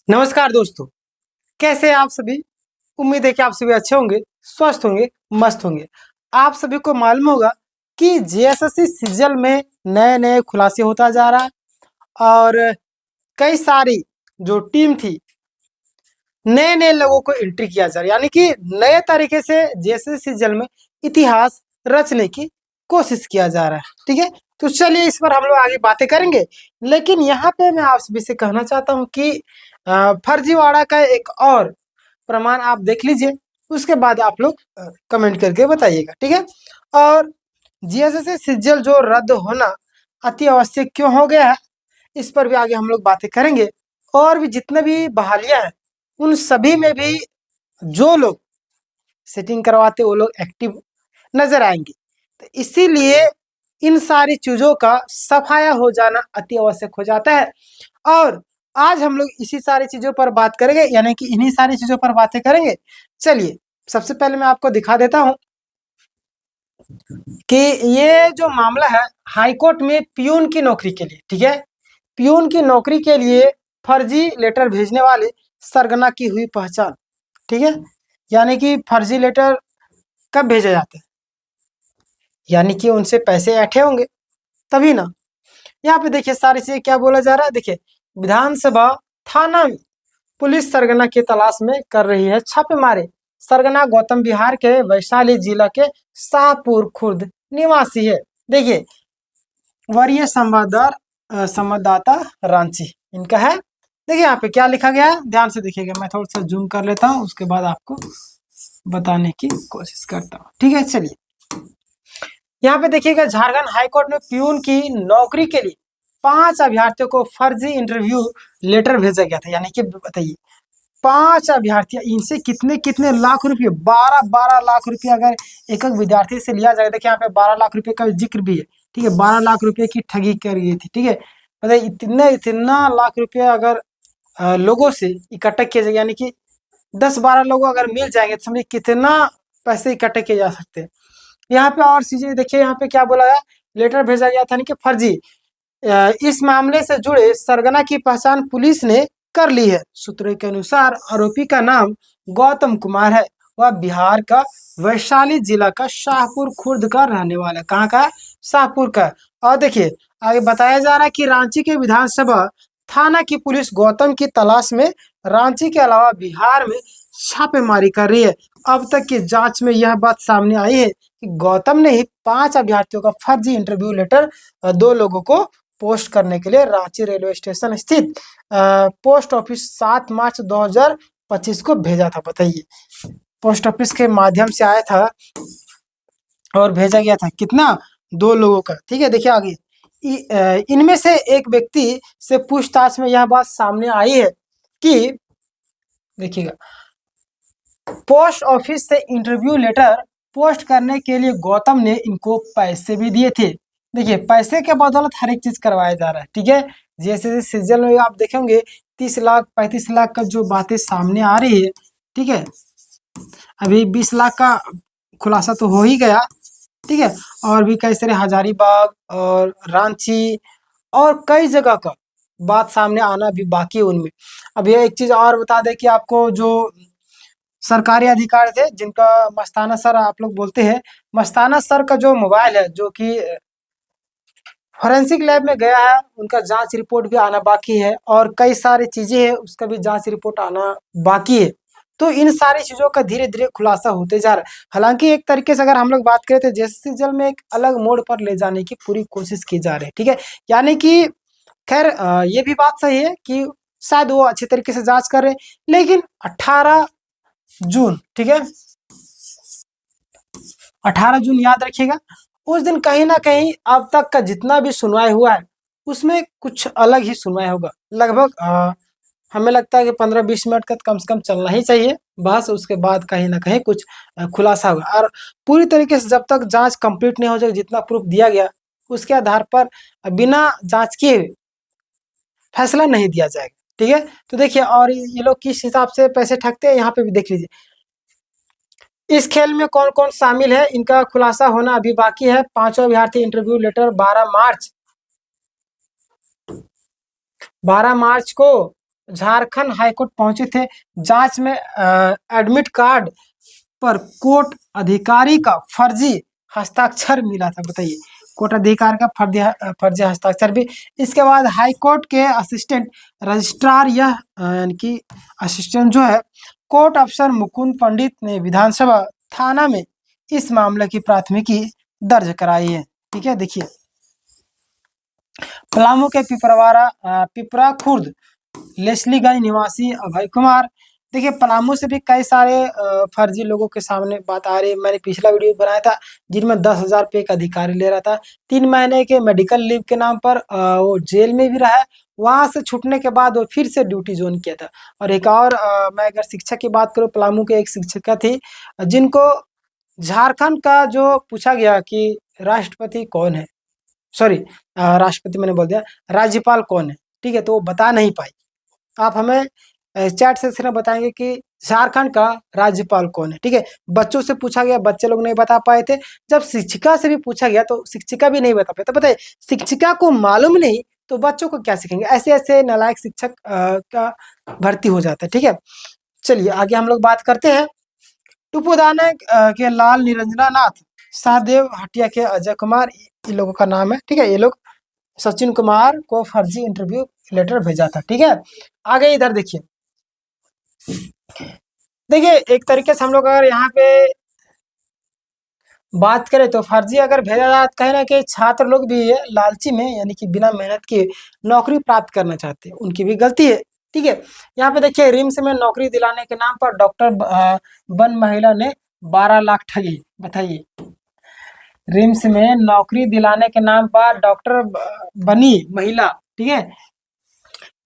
नमस्कार दोस्तों, कैसे हैं आप सभी। उम्मीद है कि आप सभी अच्छे होंगे, स्वस्थ होंगे, मस्त होंगे। आप सभी को मालूम होगा कि जेएसएससी सीजल में नए नए खुलासे होता जा रहा है और कई सारी जो टीम थी, नए नए लोगों को एंट्री किया जा रहा है, यानी कि नए तरीके से जेएसएससी सीजल में इतिहास रचने की कोशिश किया जा रहा है। ठीक है, तो चलिए इस पर हम लोग आगे बातें करेंगे। लेकिन यहाँ पे मैं आप सभी से कहना चाहता हूँ कि फर्जीवाड़ा का एक और प्रमाण आप देख लीजिए, उसके बाद आप लोग कमेंट करके बताइएगा। ठीक है, और जीएसएससी सीजल जो रद्द होना अति आवश्यक क्यों हो गया है, इस पर भी आगे हम लोग बातें करेंगे। और भी जितने भी बहालियां हैं, उन सभी में भी जो लोग सेटिंग करवाते वो लोग एक्टिव नजर आएंगे। तो इसीलिए इन सारी चीजों का सफाया हो जाना अति आवश्यक हो जाता है। और आज हम लोग इसी सारी चीजों पर बात करेंगे, यानी कि इन्हीं सारी चीजों पर बातें करेंगे। चलिए सबसे पहले मैं आपको दिखा देता हूं कि ये जो मामला है हाईकोर्ट में पियून की नौकरी के लिए। ठीक है, पियून की नौकरी के लिए फर्जी लेटर भेजने वाले सरगना की हुई पहचान। ठीक है, यानी कि फर्जी लेटर कब भेजा जाता है, यानी कि उनसे पैसे ऐंठे होंगे तभी ना। यहाँ पे देखिए सारी चीजें क्या बोला जा रहा है। देखिए, विधानसभा थाना में पुलिस सरगना की तलाश में कर रही है छापेमारी। सरगना गौतम बिहार के वैशाली जिला के शाहपुर खुर्द निवासी है। देखिए, वरीय संवाददाता रांची इनका है। देखिए यहाँ पे क्या लिखा गया है, ध्यान से देखिएगा। मैं थोड़ा सा जूम कर लेता हूँ, उसके बाद आपको बताने की कोशिश करता हूँ। ठीक है, चलिए यहाँ पे देखिएगा, झारखंड हाईकोर्ट में पियून की नौकरी के लिए 5 अभ्यर्थियों को फर्जी इंटरव्यू लेटर भेजा गया था। यानी कि बताइए, 5 अभ्यर्थी, इनसे कितने कितने लाख रुपए, 12 लाख रुपए अगर एक एक विद्यार्थी से लिया जाए। देखिए यहाँ पे 12 लाख रुपए का जिक्र भी है। ठीक है, 12 लाख रुपए की ठगी कर गई थी। ठीक है, बताइए इतना लाख रुपए अगर लोगों से इकट्ठा किया जाए, यानी कि 10-12 लोग अगर मिल जाएंगे तो समझिए कितना पैसे इकट्ठे किए जा सकते हैं। यहाँ पे और चीजें देखिए, यहाँ पे क्या बोला गया, लेटर भेजा गया था, कि फर्जी। इस मामले से जुड़े सरगना की पहचान पुलिस ने कर ली है। सूत्रों के अनुसार आरोपी का नाम गौतम कुमार है। वह बिहार का वैशाली जिला का शाहपुर खुर्द का रहने वाला है। कहाँ का? शाहपुर का। और देखिए आगे बताया जा रहा है कि रांची के विधानसभा थाना की पुलिस गौतम की तलाश में रांची के अलावा बिहार में छापेमारी कर रही है। अब तक की जांच में यह बात सामने आई है कि गौतम ने ही 5 अभ्यर्थियों का फर्जी इंटरव्यू लेटर 2 लोगों को पोस्ट करने के लिए रांची रेलवे स्टेशन स्थित पोस्ट ऑफिस 7 मार्च 2025 को भेजा था। बताइए, पोस्ट ऑफिस के माध्यम से आया था और भेजा गया था कितना? 2 लोगों का। ठीक है, देखिए आगे, इनमें से एक व्यक्ति से पूछताछ में यह बात सामने आई है कि देखिएगा, पोस्ट ऑफिस से इंटरव्यू लेटर पोस्ट करने के लिए गौतम ने इनको पैसे भी दिए थे। देखिए, पैसे के बदौलत हर एक चीज करवाया जा रहा है। ठीक है, जैसे सीजन में आप देखेंगे 30 लाख 35 लाख का जो बातें सामने आ रही है। ठीक है, अभी 20 लाख का खुलासा तो हो ही गया। ठीक है, और भी कई सारे हजारीबाग और रांची और कई जगह का बात सामने आना भी बाकी है उनमें। अब ये एक चीज और बता दें कि आपको, जो सरकारी अधिकारी थे जिनका मस्ताना सर आप लोग बोलते हैं, मस्ताना सर का जो मोबाइल है, जो कि फॉरेंसिक लैब में गया है, उनका जांच रिपोर्ट भी आना बाकी है और कई सारी चीजें हैं, उसका भी जांच रिपोर्ट आना बाकी है। तो इन सारी चीजों का धीरे धीरे खुलासा होते जा रहा है। हालांकि एक तरीके से अगर हम लोग बात करें तो जेएसएससी जल में एक अलग मोड़ पर ले जाने की पूरी कोशिश की जा रही है। ठीक है, यानी कि खैर ये भी बात सही है कि शायद वो अच्छे तरीके से जांच कर रहे हैं, लेकिन 18 जून, ठीक है, 18 जून याद रखिएगा, उस दिन कहीं ना कहीं अब तक का जितना भी सुनवाई हुआ है उसमें कुछ अलग ही सुनवाई होगा। लगभग हमें लगता है कि 15-20 मिनट का कम से कम चलना ही चाहिए बस। उसके बाद कहीं ना कहीं कुछ खुलासा होगा, और पूरी तरीके से जब तक जांच कंप्लीट नहीं हो जाए, जितना प्रूफ दिया गया उसके आधार पर बिना जांच किए फैसला नहीं दिया जाएगा। ठीक है, तो देखिए, और ये लोग किस हिसाब से पैसे ठगते हैं यहाँ पे भी देख लीजिए। इस खेल में कौन कौन शामिल है, इनका खुलासा होना अभी बाकी है। 5 अभ्यर्थी इंटरव्यू लेटर 12 मार्च को झारखंड हाईकोर्ट पहुंचे थे। जांच में एडमिट कार्ड पर कोर्ट अधिकारी का फर्जी हस्ताक्षर मिला था। बताइए, कोर्ट अधिकारी का फर्जी हस्ताक्षर भी। इसके बाद हाई कोर्ट के असिस्टेंट रजिस्ट्रार यानी कि असिस्टेंट जो है कोर्ट अफसर मुकुंद पंडित ने विधानसभा थाना में इस मामले की प्राथमिकी दर्ज कराई है। ठीक है, देखिए पलामू के पिपरा खुर्द लेस्लीगंज निवासी अभय कुमार। देखिए पलामू से भी कई सारे फर्जी लोगों के सामने बात आ रही है। मैंने पिछला वीडियो बनाया था जिनमें 10,000 रुपये का अधिकारी ले रहा था। 3 महीने के मेडिकल लीव के नाम पर वो जेल में भी रहा है। वहां से छूटने के बाद वो फिर से ड्यूटी ज्वाइन किया था। और एक और मैं अगर शिक्षक की बात करूँ, पलामू के एक शिक्षिका थी जिनको झारखंड का जो पूछा गया कि राष्ट्रपति कौन है, सॉरी राष्ट्रपति मैंने बोल दिया, राज्यपाल कौन है, ठीक है, तो वो बता नहीं पाई। आप हमें चैट सेक्शन में बताएंगे कि झारखंड का राज्यपाल कौन है। ठीक है, बच्चों से पूछा गया, बच्चे लोग नहीं बता पाए थे। जब शिक्षिका से भी पूछा गया तो शिक्षिका भी नहीं बता पाए। तो बताइए, शिक्षिका को मालूम नहीं तो बच्चों को क्या सिखेंगे? ऐसे ऐसे नालायक शिक्षक का भर्ती हो जाता है। ठीक है, चलिए आगे हम लोग बात करते हैं। टुपुदाना के लाल निरंजना नाथ, सहदेव हटिया के अजय कुमार, इन लोगों का नाम है। ठीक है, ये लोग सचिन कुमार को फर्जी इंटरव्यू लेटर भेजा था। ठीक है, आगे इधर देखिए, एक तरीके से हम लोग अगर यहाँ पे बात करें तो फर्जी अगर भेजा जाए, कहीं ना कहीं छात्र लोग भी लालची में यानी कि बिना मेहनत के नौकरी प्राप्त करना चाहते हैं, उनकी भी गलती है। ठीक है, यहाँ पे देखिए रिम्स में नौकरी दिलाने के नाम पर डॉक्टर बन महिला ने 12 लाख ठगी। बताइए, रिम्स में नौकरी दिलाने के नाम पर डॉक्टर बनी महिला, ठीक है,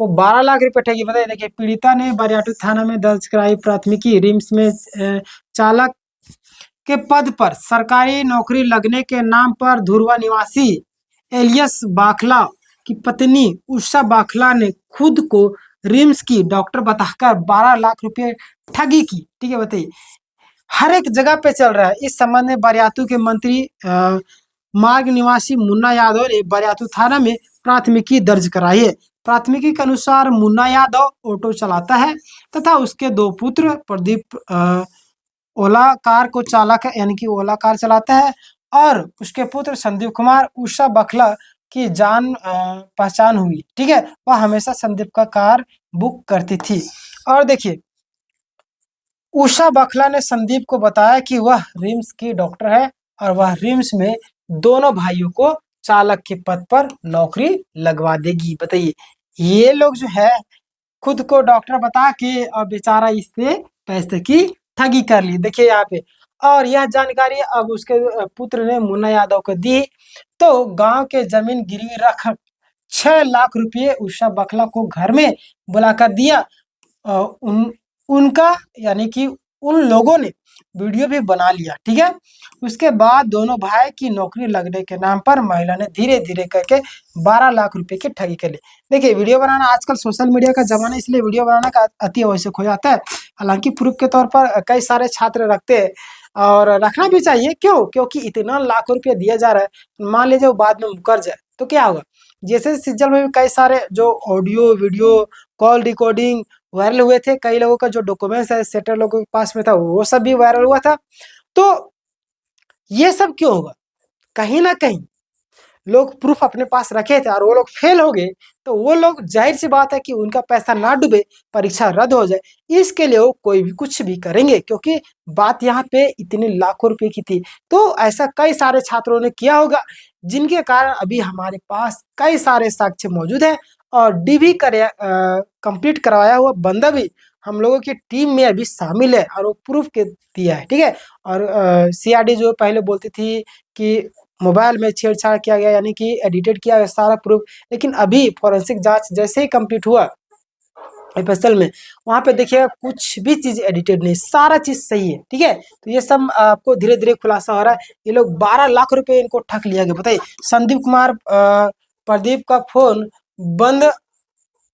वो 12 लाख रुपए ठगी। बताइए, देखिए पीड़िता ने बरियाटू थाना में दर्ज कराई प्राथमिकी। रिम्स में चालक के पद पर सरकारी नौकरी लगने के नाम पर धुरवा निवासी एलियस बाखला की पत्नी उषा बाखला ने खुद को रिम्स की डॉक्टर बताकर 12 लाख रुपए ठगी की। ठीक है, बताइए, हर एक जगह पे चल रहा है। इस संबंध में बरियातू के मंत्री मार्ग निवासी मुन्ना यादव ने बरियातू थाना में प्राथमिकी दर्ज कराई है। प्राथमिकी के अनुसार मुन्ना यादव ऑटो चलाता है तथा उसके 2 पुत्र प्रदीप ओला कार को चालक है, यानी कि ओला कार चलाता है, और उसके पुत्र संदीप कुमार उषा बखला की जान पहचान हुई। ठीक है, वह हमेशा संदीप का कार बुक करती थी। और देखिए, उषा बखला ने संदीप को बताया कि वह रिम्स की डॉक्टर है और वह रिम्स में दोनों भाइयों को चालक के पद पर नौकरी लगवा देगी। बताइए, ये लोग जो है खुद को डॉक्टर बता के और बेचारा इससे पैसे की ठगी कर ली। देखिए यहाँ पे, और यह जानकारी अब उसके पुत्र ने मुन्ना यादव को दी तो गांव के जमीन गिरवी रख 6 लाख रुपये उषा बखला को घर में बुलाकर दिया। उनका यानी कि उन लोगों ने वीडियो भी बना लिया। ठीक है, उसके बाद दोनों भाई की नौकरी लगने के नाम पर महिला ने धीरे धीरे करके 12 लाख रुपए की ठगी कर ली। देखिए, वीडियो बनाना आजकल सोशल मीडिया का जमाना, इसलिए वीडियो बनाना का अति आवश्यक हो जाता है। हालांकि प्रूफ के तौर पर कई सारे छात्र रखते हैं और रखना भी चाहिए। क्यों? क्योंकि इतना लाख रुपया दिया जा रहा है, मान लीजिए वो बाद में मुकर जाए तो क्या होगा? जैसे सीजन में भी कई सारे जो audio video call recording viral हुए थे, कई लोगों का जो डॉक्यूमेंट्स है सेटर लोगों के पास में था वो सब भी वायरल हुआ था। तो ये सब क्यों होगा? कहीं ना कहीं लोग प्रूफ अपने पास रखे थे और वो लोग फेल हो गए, तो वो लोग जाहिर सी बात है कि उनका पैसा ना डूबे, परीक्षा रद्द हो जाए, इसके लिए वो कोई भी कुछ भी करेंगे, क्योंकि बात यहाँ पे इतने लाखों रुपए की थी। तो ऐसा कई सारे छात्रों ने किया होगा, जिनके कारण अभी हमारे पास कई सारे साक्ष्य मौजूद है और डीवी कंप्लीट करवाया हुआ बंदा भी हम लोगों की टीम में अभी शामिल है और वो प्रूफ के दिया है। ठीक है, और सीआरडी जो पहले बोलती थी कि मोबाइल में छेड़छाड़ किया गया, यानी कि एडिटेड किया गया सारा प्रूफ, लेकिन अभी फॉरेंसिक जांच जैसे ही कंप्लीट हुआ एफएसएल में, वहां पे देखिएगा कुछ भी चीज एडिटेड नहीं, सारा चीज सही है। ठीक है, तो ये सब आपको धीरे धीरे खुलासा हो रहा है। ये लोग 12 लाख रुपए इनको ठग लिया गया। बताइए, संदीप कुमार प्रदीप का फोन बंद,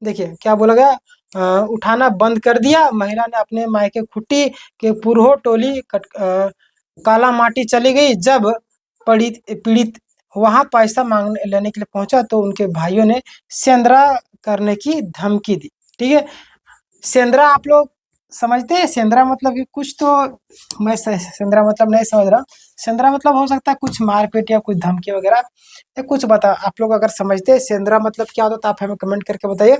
देखिए क्या बोला गया, उठाना बंद कर दिया। महिला ने अपने मायके खुट्टी के पुरहो टोली काला माटी चली गई। जब पीड़ित वहां पैसा मांगने लेने के लिए पहुंचा तो उनके भाइयों ने सेंधरा करने की धमकी दी। ठीक है। सेंद्रा आप लोग समझते हैं? सेंद्रा मतलब कि कुछ तो, मैं सेंद्रा मतलब नहीं समझ रहा। सेंद्रा मतलब हो सकता है कुछ मारपीट या कुछ धमकी वगैरह, या कुछ बता आप लोग अगर समझते हैं सेंद्रा मतलब क्या होता है तो आप हमें कमेंट करके बताइए।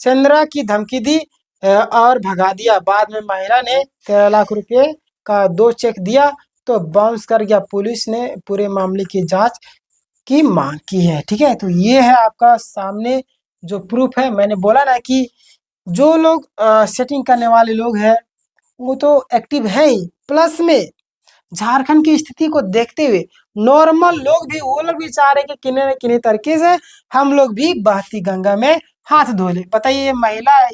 सेंद्रा की धमकी दी और भगा दिया, बाद में महिला ने 13 लाख रुपए का 2 चेक दिया तो बाउंस कर गया। पुलिस ने पूरे मामले की जांच की मांग की है। ठीक है, तो ये है आपका सामने जो प्रूफ है। मैंने बोला ना कि जो लोग सेटिंग करने वाले लोग हैं वो तो एक्टिव है ही, प्लस में झारखंड की स्थिति को देखते हुए नॉर्मल लोग भी, वो लोग भी चाह रहे कि किन्हीं न किन्हीं तरीके से हम लोग भी बहती गंगा में हाथ धो ले। बताइए, ये महिला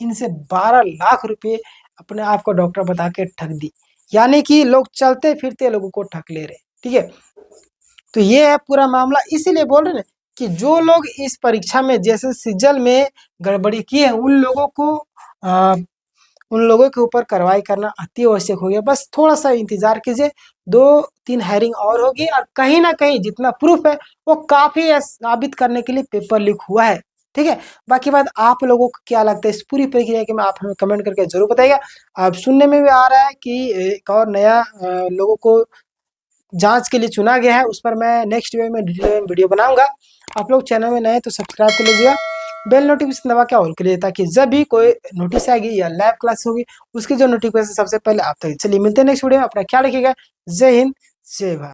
इनसे 12 लाख रुपए अपने आप को डॉक्टर बता के ठग दी, यानी कि लोग चलते फिरते लोगों को ठग ले रहे। ठीक है, तो ये है पूरा मामला। इसीलिए बोल रहे ना कि जो लोग इस परीक्षा में जैसे सीजल में गड़बड़ी की है उन लोगों के ऊपर कार्रवाई करना अति आवश्यक हो गया। बस थोड़ा सा इंतजार कीजिए, 2-3 हायरिंग और होगी और कहीं ना कहीं जितना प्रूफ है वो काफी है साबित करने के लिए पेपर लीक हुआ है। ठीक है, बाकी बात आप लोगों को क्या लगता है इस पूरी प्रक्रिया के में, आप हमें कमेंट करके जरूर बताइएगा। अब सुनने में भी आ रहा है कि एक और नया लोगों को जांच के लिए चुना गया है, उस पर मैं नेक्स्ट वीडियो में डिटेल में वीडियो बनाऊंगा। आप लोग चैनल में नए तो सब्सक्राइब कर लीजिएगा, बेल नोटिफिकेशन दबा के ऑल कर लीजिए, ताकि जब भी कोई नोटिस आएगी या लाइव क्लास होगी उसकी जो नोटिफिकेशन सबसे पहले आप तक। चलिए मिलते हैं नेक्स्ट वीडियो में, अपना ख्याल रखिएगा। जय हिंद, जय भारत।